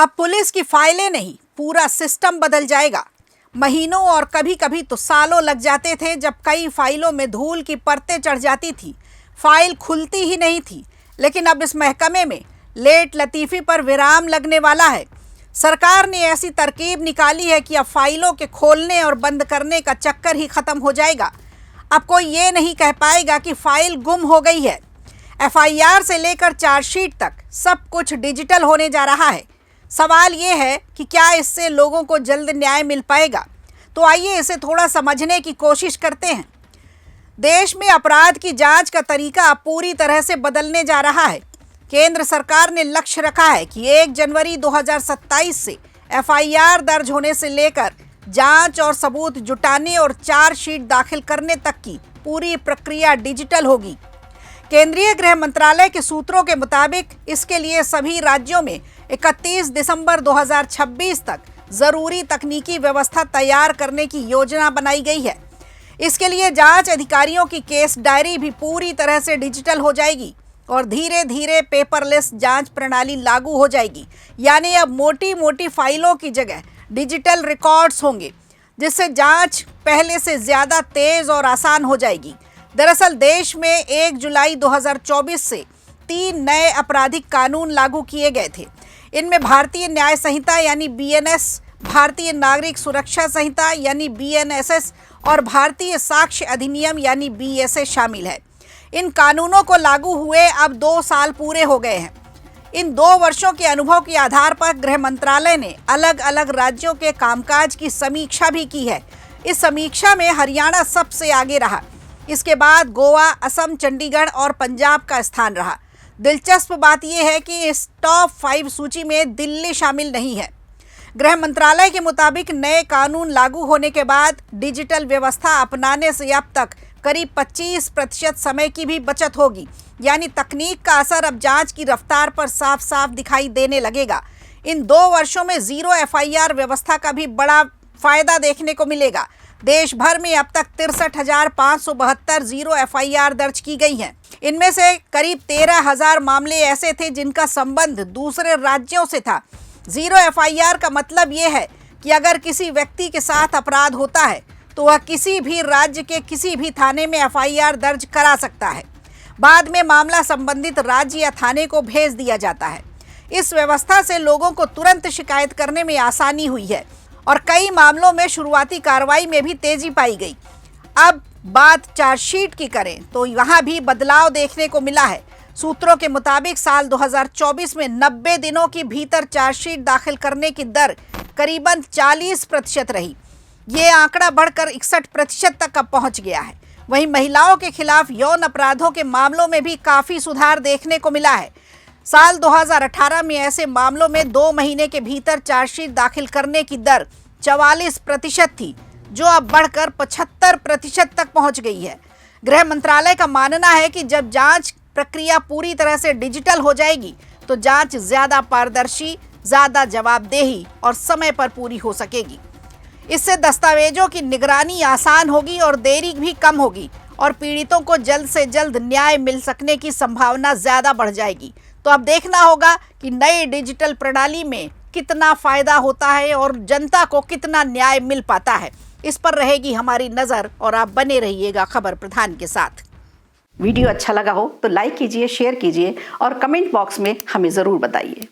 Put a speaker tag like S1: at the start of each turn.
S1: अब पुलिस की फाइलें नहीं, पूरा सिस्टम बदल जाएगा। महीनों और कभी कभी तो सालों लग जाते थे जब कई फाइलों में धूल की परतें चढ़ जाती थी, फाइल खुलती ही नहीं थी। लेकिन अब इस महकमे में लेट लतीफ़ी पर विराम लगने वाला है। सरकार ने ऐसी तरकीब निकाली है कि अब फाइलों के खोलने और बंद करने का चक्कर ही खत्म हो जाएगा। अब कोई ये नहीं कह पाएगा कि फाइल गुम हो गई है। एफआईआर से लेकर चार्जशीट तक सब कुछ डिजिटल होने जा रहा है। सवाल ये है कि क्या इससे लोगों को जल्द न्याय मिल पाएगा? तो आइए इसे थोड़ा समझने की कोशिश करते हैं। देश में अपराध की जांच का तरीका अब पूरी तरह से बदलने जा रहा है। केंद्र सरकार ने लक्ष्य रखा है कि 1 जनवरी 2027 से एफआईआर दर्ज होने से लेकर जांच और सबूत जुटाने और चार्जशीट दाखिल करने तक की पूरी प्रक्रिया डिजिटल होगी। केंद्रीय गृह मंत्रालय के सूत्रों के मुताबिक इसके लिए सभी राज्यों में 31 दिसंबर 2026 तक जरूरी तकनीकी व्यवस्था तैयार करने की योजना बनाई गई है। इसके लिए जांच अधिकारियों की केस डायरी भी पूरी तरह से डिजिटल हो जाएगी और धीरे धीरे पेपरलेस जांच प्रणाली लागू हो जाएगी। यानी अब मोटी मोटी फाइलों की जगह डिजिटल रिकॉर्ड्स होंगे, जिससे जांच पहले से ज़्यादा तेज और आसान हो जाएगी। दरअसल देश में 1 जुलाई 2024 से 3 नए आपराधिक कानून लागू किए गए थे। इनमें भारतीय न्याय संहिता यानी बीएनएस, भारतीय नागरिक सुरक्षा संहिता यानी बीएनएसएस और भारतीय साक्ष्य अधिनियम यानी बीएसए शामिल है। इन कानूनों को लागू हुए अब 2 साल पूरे हो गए हैं। इन 2 वर्षों के अनुभव के आधार पर गृह मंत्रालय ने अलग अलग राज्यों के कामकाज की समीक्षा भी की है। इस समीक्षा में हरियाणा सबसे आगे रहा। इसके बाद गोवा, असम, चंडीगढ़ और पंजाब का स्थान रहा। दिलचस्प बात यह है कि इस टॉप 5 सूची में दिल्ली शामिल नहीं है। गृह मंत्रालय के मुताबिक नए कानून लागू होने के बाद डिजिटल व्यवस्था अपनाने से अब तक करीब 25% समय की भी बचत होगी। यानी तकनीक का असर अब जांच की रफ्तार पर साफ साफ दिखाई देने लगेगा। इन 2 वर्षों में जीरो एफआईआर व्यवस्था का भी बड़ा फायदा देखने को मिलेगा। देश भर में अब तक 63,572 जीरो एफआईआर दर्ज की गई हैं। इनमें से करीब 13,000 मामले ऐसे थे जिनका संबंध दूसरे राज्यों से था। जीरो एफआईआर का मतलब ये है कि अगर किसी व्यक्ति के साथ अपराध होता है तो वह किसी भी राज्य के किसी भी थाने में एफआईआर दर्ज करा सकता है। बाद में मामला संबंधित राज्य या थाने को भेज दिया जाता है। इस व्यवस्था से लोगों को तुरंत शिकायत करने में आसानी हुई है और कई मामलों में शुरुआती कार्रवाई में भी तेजी पाई गई। अब बात चार्जशीट की करें तो यहाँ भी बदलाव देखने को मिला है। सूत्रों के मुताबिक साल 2024 में 90 दिनों के भीतर चार्जशीट दाखिल करने की दर करीबन 40% रही। ये आंकड़ा बढ़कर 61% तक अब पहुंच गया है। वहीं महिलाओं के खिलाफ यौन अपराधों के मामलों में भी काफ़ी सुधार देखने को मिला है। साल 2018 में ऐसे मामलों में 2 महीने के भीतर चार्जशीट दाखिल करने की दर 44% थी, जो अब बढ़कर 75% तक पहुंच गई है। गृह मंत्रालय का मानना है कि जब जांच प्रक्रिया पूरी तरह से डिजिटल हो जाएगी तो जांच ज़्यादा पारदर्शी, ज़्यादा जवाबदेही और समय पर पूरी हो सकेगी। इससे दस्तावेजों की निगरानी आसान होगी और देरी भी कम होगी और पीड़ितों को जल्द से जल्द न्याय मिल सकने की संभावना ज़्यादा बढ़ जाएगी। तो अब देखना होगा कि नई डिजिटल प्रणाली में कितना फ़ायदा होता है और जनता को कितना न्याय मिल पाता है। इस पर रहेगी हमारी नज़र और आप बने रहिएगा खबर प्रधान के साथ। वीडियो अच्छा लगा हो तो लाइक कीजिए, शेयर कीजिए और कमेंट बॉक्स में हमें ज़रूर बताइए।